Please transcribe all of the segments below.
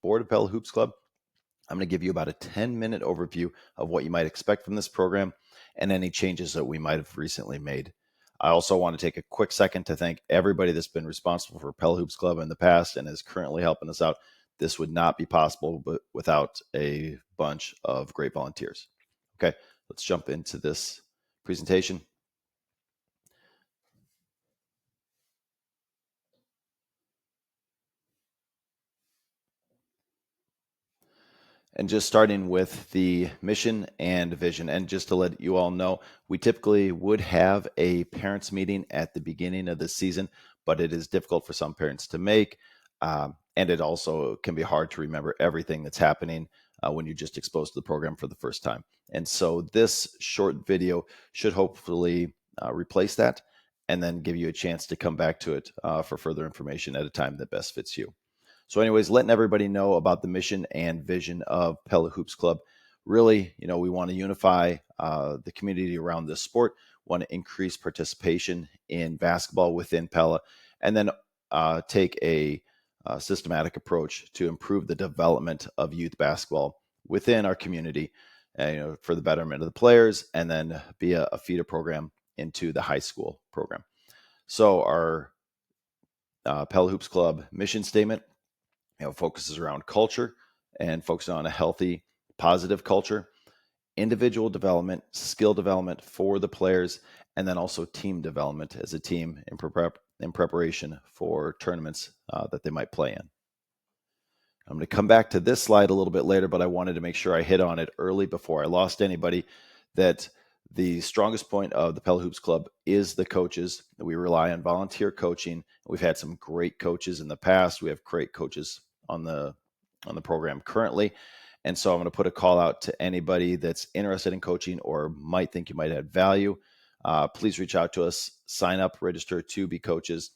board of Pella Hoops Club, I'm going to give you about a 10-minute overview of what you might expect from this program and any changes that we might have recently made. I also want to take a quick second to thank everybody that's been responsible for Pella Hoops Club in the past and is currently helping us out. This would not be possible without a bunch of great volunteers. Okay, let's jump into this presentation. And just starting with the mission and vision. And just to let you all know, we typically would have a parents meeting at the beginning of the season, but it is difficult for some parents to make. And it also can be hard to remember everything that's happening when you're just exposed to the program for the first time. And so this short video should hopefully replace that and then give you a chance to come back to it for further information at a time that best fits you. So anyways, letting everybody know about the mission and vision of Pella Hoops Club. Really, we want to unify the community around this sport, want to increase participation in basketball within Pella, and then take a systematic approach to improve the development of youth basketball within our community, for the betterment of the players, and then be a feeder program into the high school program. So our Pella Hoops Club mission statement focuses around culture and focusing on a healthy, positive culture, individual development, skill development for the players, and then also team development as a team in preparation for tournaments that they might play in. I'm going to come back to this slide a little bit later, but I wanted to make sure I hit on it early before I lost anybody, that the strongest point of the Pella Hoops Club is the coaches. We rely on volunteer coaching. We've had some great coaches in the past. We have great coaches on the program currently. And so I'm going to put a call out to anybody that's interested in coaching or might think you might add value. Please reach out to us, sign up, register to be coaches.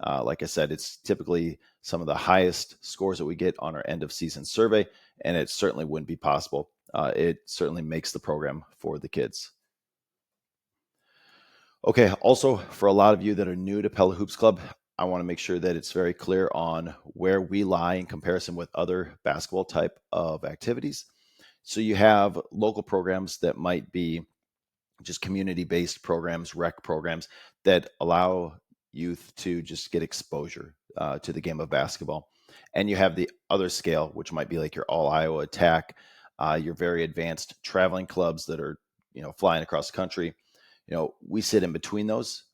Like I said, it's typically some of the highest scores that we get on our end of season survey, and it certainly wouldn't be possible. It certainly makes the program for the kids. Okay, also for a lot of you that are new to Pella Hoops Club, I want to make sure that it's very clear on where we lie in comparison with other basketball type of activities. So you have local programs that might be just community-based programs, rec programs that allow youth to just get exposure to the game of basketball. And you have the other scale, which might be like your All Iowa Attack, your very advanced traveling clubs that are, flying across the country. We sit in between those.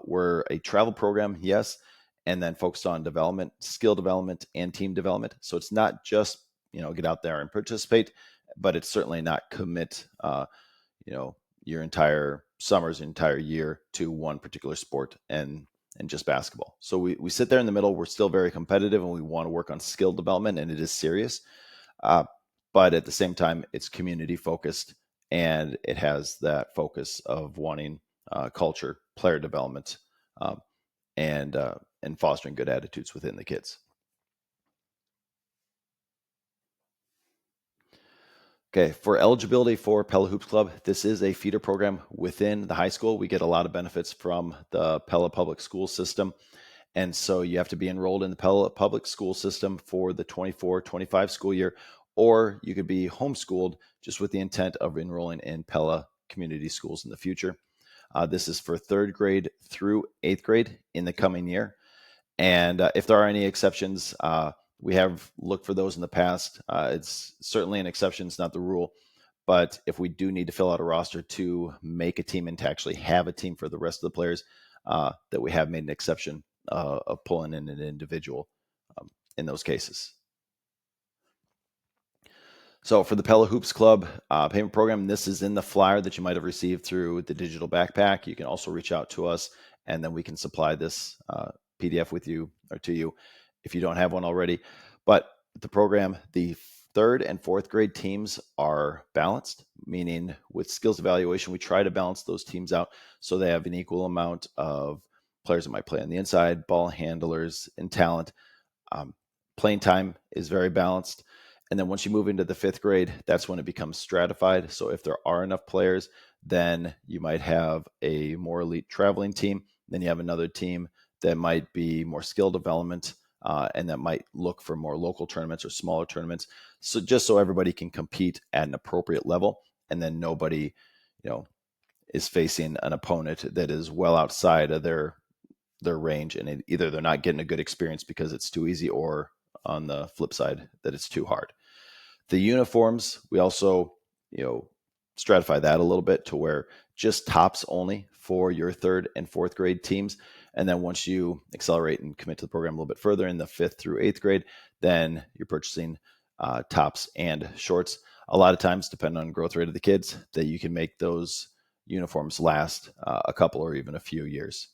We're a travel program, yes, and then focused on development, skill development, and team development. So it's not just, get out there and participate, but it's certainly not commit, your entire summers, entire year to one particular sport and just basketball. So we sit there in the middle. We're still very competitive and we want to work on skill development, and it is serious. But at the same time, it's community focused, and it has that focus of wanting culture, player development, and fostering good attitudes within the kids. Okay, for eligibility for Pella Hoops Club, this is a feeder program within the high school. We get a lot of benefits from the Pella public school system. And so you have to be enrolled in the Pella public school system for the 24-25 school year, or you could be homeschooled just with the intent of enrolling in Pella community schools in the future. This is for 3rd grade through 8th grade in the coming year. And if there are any exceptions, we have looked for those in the past. It's certainly an exception, it's not the rule. But if we do need to fill out a roster to make a team and to actually have a team for the rest of the players, that we have made an exception of pulling in an individual in those cases. So for the Pella Hoops Club payment program, this is in the flyer that you might have received through the digital backpack. You can also reach out to us, and then we can supply this PDF with you or to you if you don't have one already. But the program, the 3rd and 4th grade teams are balanced, meaning with skills evaluation, we try to balance those teams out so they have an equal amount of players that might play on the inside, ball handlers, and talent. Playing time is very balanced. And then once you move into the 5th grade, that's when it becomes stratified. So if there are enough players, then you might have a more elite traveling team. Then you have another team that might be more skill development, and that might look for more local tournaments or smaller tournaments. So just so everybody can compete at an appropriate level, and then nobody, is facing an opponent that is well outside of their range, and either they're not getting a good experience because it's too easy, or on the flip side, that it's too hard. The uniforms, we also, stratify that a little bit to where just tops only for your third and fourth grade teams. And then once you accelerate and commit to the program a little bit further in the fifth through eighth grade, then you're purchasing tops and shorts. A lot of times, depending on growth rate of the kids, that you can make those uniforms last a couple or even a few years.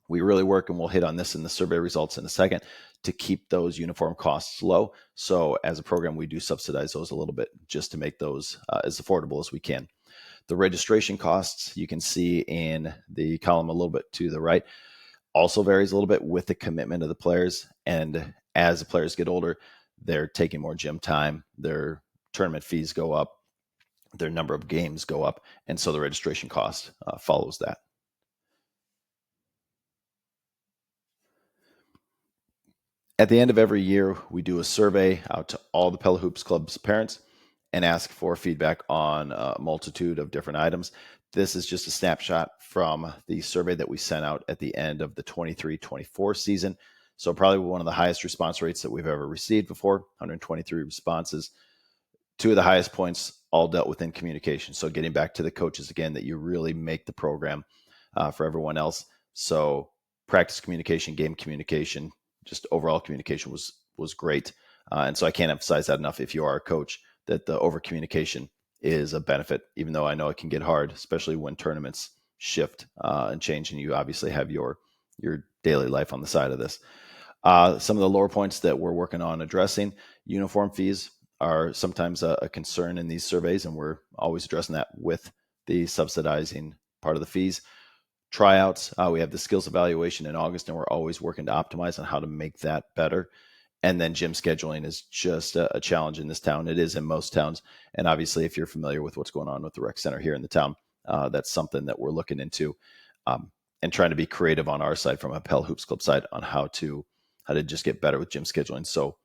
We really work, and we'll hit on this in the survey results in a second, to keep those uniform costs low. So as a program, we do subsidize those a little bit just to make those as affordable as we can. The registration costs, you can see in the column a little bit to the right, also varies a little bit with the commitment of the players. And as the players get older, they're taking more gym time, their tournament fees go up, their number of games go up, and so the registration cost follows that. At the end of every year, we do a survey out to all the Pella Hoops Club's parents and ask for feedback on a multitude of different items. This is just a snapshot from the survey that we sent out at the end of the 23-24 season. So probably one of the highest response rates that we've ever received before, 123 responses. Two of the highest points all dealt within communication. So getting back to the coaches again, that you really make the program for everyone else. So practice communication, game communication, just overall communication was great. And so I can't emphasize that enough. If you are a coach, that the over communication is a benefit, even though I know it can get hard, especially when tournaments shift and change, and you obviously have your daily life on the side of this. Some of the lower points that we're working on addressing: uniform fees are sometimes a concern in these surveys, and we're always addressing that with the subsidizing part of the fees. Tryouts, we have the skills evaluation in August, and we're always working to optimize on how to make that better. And then gym scheduling is just a challenge in this town. It is in most towns. And obviously, if you're familiar with what's going on with the rec center here in the town, that's something that we're looking into, and trying to be creative on our side from a Pella Hoops Club side on how to just get better with gym scheduling. So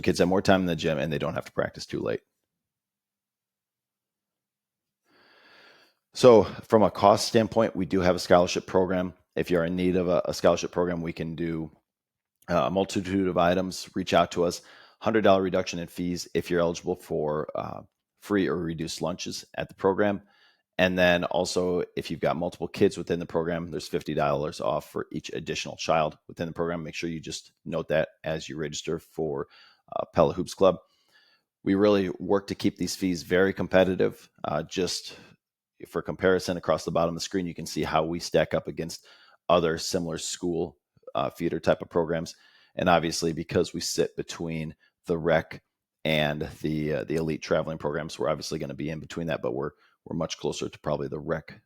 kids have more time in the gym and they don't have to practice too late. So from a cost standpoint, we do have a scholarship program. If you're in need of a scholarship program, we can do a multitude of items. Reach out to us. $100 reduction in fees if you're eligible for free or reduced lunches at the program. And then also, if you've got multiple kids within the program, there's $50 off for each additional child within the program. Make sure you just note that as you register for Pella Hoops Club. We really work to keep these fees very competitive. Just for comparison, across the bottom of the screen, you can see how we stack up against other similar school feeder type of programs. And obviously, because we sit between the rec and the elite traveling programs, we're obviously going to be in between that, but we're much closer to probably the rec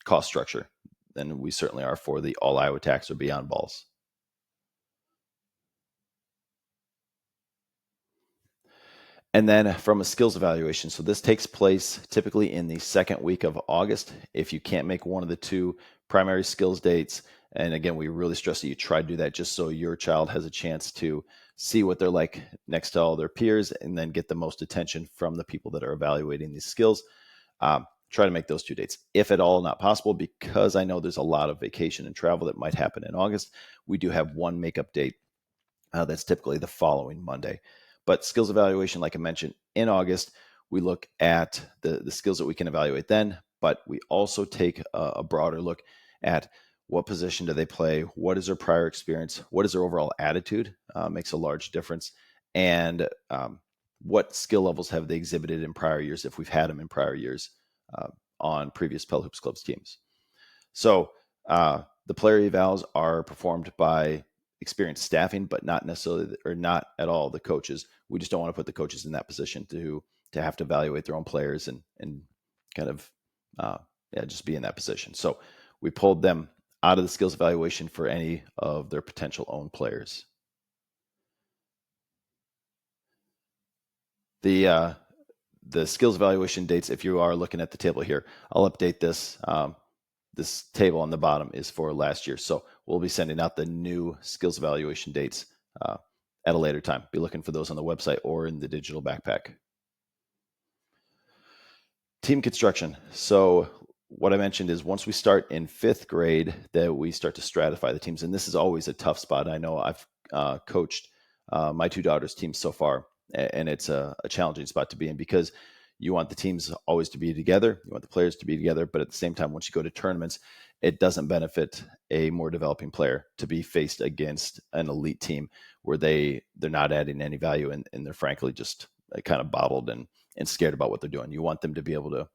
cost structure than we certainly are for the all Iowa tax or beyond balls. And then from a skills evaluation, so this takes place typically in the second week of August. If you can't make one of the two primary skills dates, and again, we really stress that you try to do that just so your child has a chance to see what they're like next to all their peers, and then get the most attention from the people that are evaluating these skills. Try to make those two dates. If at all not possible, because I know there's a lot of vacation and travel that might happen in August, we do have one makeup date that's typically the following Monday. But skills evaluation, like I mentioned, in August, we look at the skills that we can evaluate then, but we also take a broader look at what position do they play, what is their prior experience, what is their overall attitude, makes a large difference, and what skill levels have they exhibited in prior years, if we've had them in prior years on previous Pella Hoops Clubs teams. So the player evals are performed by experienced staffing, but not necessarily, or not at all, the coaches. We just don't want to put the coaches in that position to have to evaluate their own players and kind of just be in that position. So we pulled them out of the skills evaluation for any of their potential own players. The skills evaluation dates, if you are looking at the table here, I'll update this this table on the bottom is for last year. So we'll be sending out the new skills evaluation dates at a later time. Be looking for those on the website or in the digital backpack. Team construction. So what I mentioned is once we start in 5th grade, that we start to stratify the teams. And this is always a tough spot. I know I've coached my 2 daughters' teams so far, and it's a challenging spot to be in because you want the teams always to be together. You want the players to be together. But at the same time, once you go to tournaments, it doesn't benefit a more developing player to be faced against an elite team where they're not adding any value and they're frankly just kind of bottled and scared about what they're doing. You want them to be able to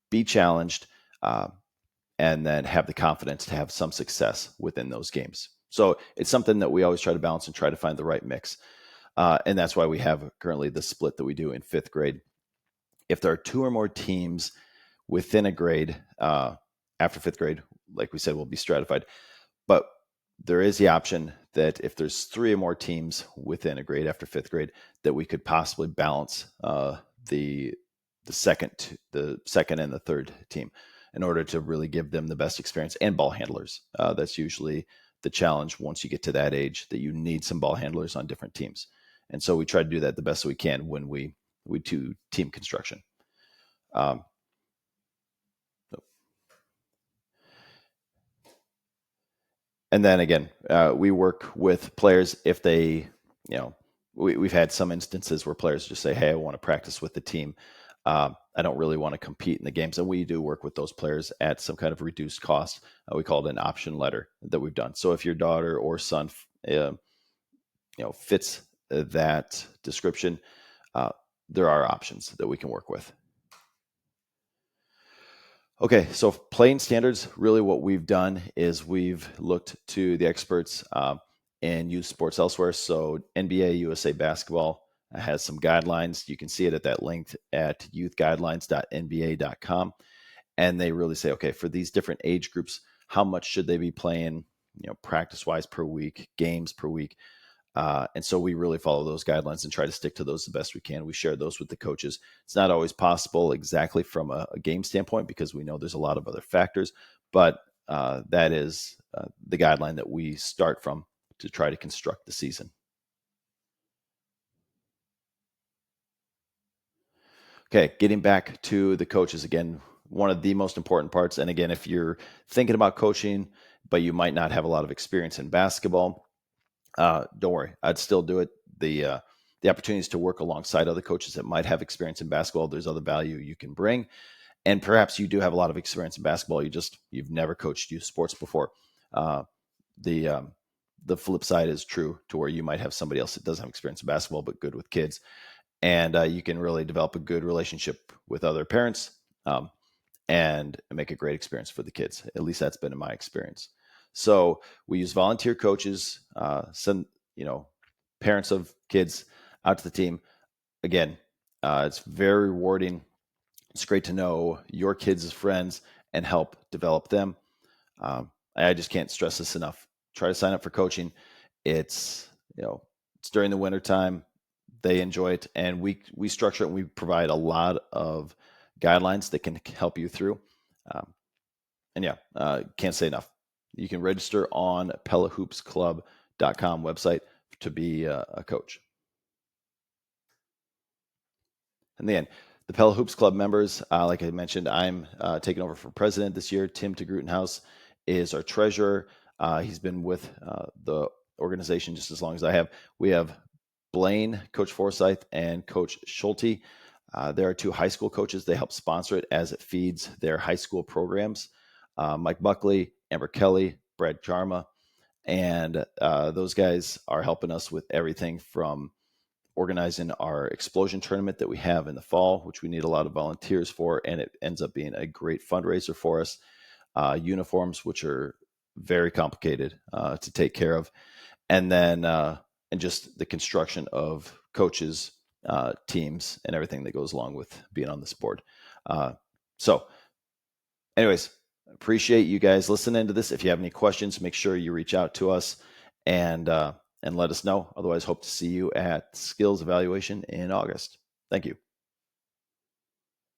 be challenged and then have the confidence to have some success within those games. So it's something that we always try to balance and try to find the right mix. And that's why we have currently the split that we do in 5th grade. If there are 2 or more teams within a grade after 5th grade, like we said, we'll be stratified. But there is the option that if there's 3 or more teams within a grade after 5th grade, that we could possibly balance the second and the third team in order to really give them the best experience, and ball handlers. That's usually the challenge once you get to that age, that you need some ball handlers on different teams. And so we try to do that the best we can when we do team construction. And then again, we work with players if they, we've had some instances where players just say, hey, I want to practice with the team. I don't really want to compete in the games. And we do work with those players at some kind of reduced cost. We call it an option letter that we've done. So if your daughter or son, fits that description, there are options that we can work with. Okay, so playing standards, really what we've done is we've looked to the experts in youth sports elsewhere. So NBA, USA Basketball has some guidelines. You can see it at that link at youthguidelines.nba.com. And they really say, okay, for these different age groups, how much should they be playing, practice-wise per week, games per week? And so we really follow those guidelines and try to stick to those the best we can. We share those with the coaches. It's not always possible exactly from a game standpoint because we know there's a lot of other factors, but that is the guideline that we start from to try to construct the season. Okay, getting back to the coaches again, one of the most important parts. And again, if you're thinking about coaching, but you might not have a lot of experience in basketball, don't worry, I'd still do it. The opportunities to work alongside other coaches that might have experience in basketball, there's other value you can bring. And perhaps you do have a lot of experience in basketball. You've never coached youth sports before. The flip side is true to where you might have somebody else that doesn't have experience in basketball, but good with kids. And you can really develop a good relationship with other parents and make a great experience for the kids. At least that's been in my experience. So we use volunteer coaches, send parents of kids out to the team. Again, it's very rewarding. It's great to know your kids' friends and help develop them. I just can't stress this enough. Try to sign up for coaching. It's during the winter time. They enjoy it, and we structure it and we provide a lot of guidelines that can help you through. Can't say enough. You can register on PellaHoopsClub.com website to be a coach. And then the Pella Hoops Club members, like I mentioned, I'm taking over for president this year. Tim Tegrutenhouse is our treasurer. He's been with the organization just as long as I have. We have Blaine, Coach Forsyth, and Coach Schulte. There are 2 high school coaches. They help sponsor it as it feeds their high school programs. Mike Buckley, Amber Kelly, Brad Jarma, and those guys are helping us with everything from organizing our explosion tournament that we have in the fall, which we need a lot of volunteers for, and it ends up being a great fundraiser for us. Uniforms, which are very complicated to take care of, and then and just the construction of coaches, teams, and everything that goes along with being on this board. So anyways, appreciate you guys listening to this. If you have any questions, make sure you reach out to us and let us know. Otherwise, hope to see you at skills evaluation in August. Thank you.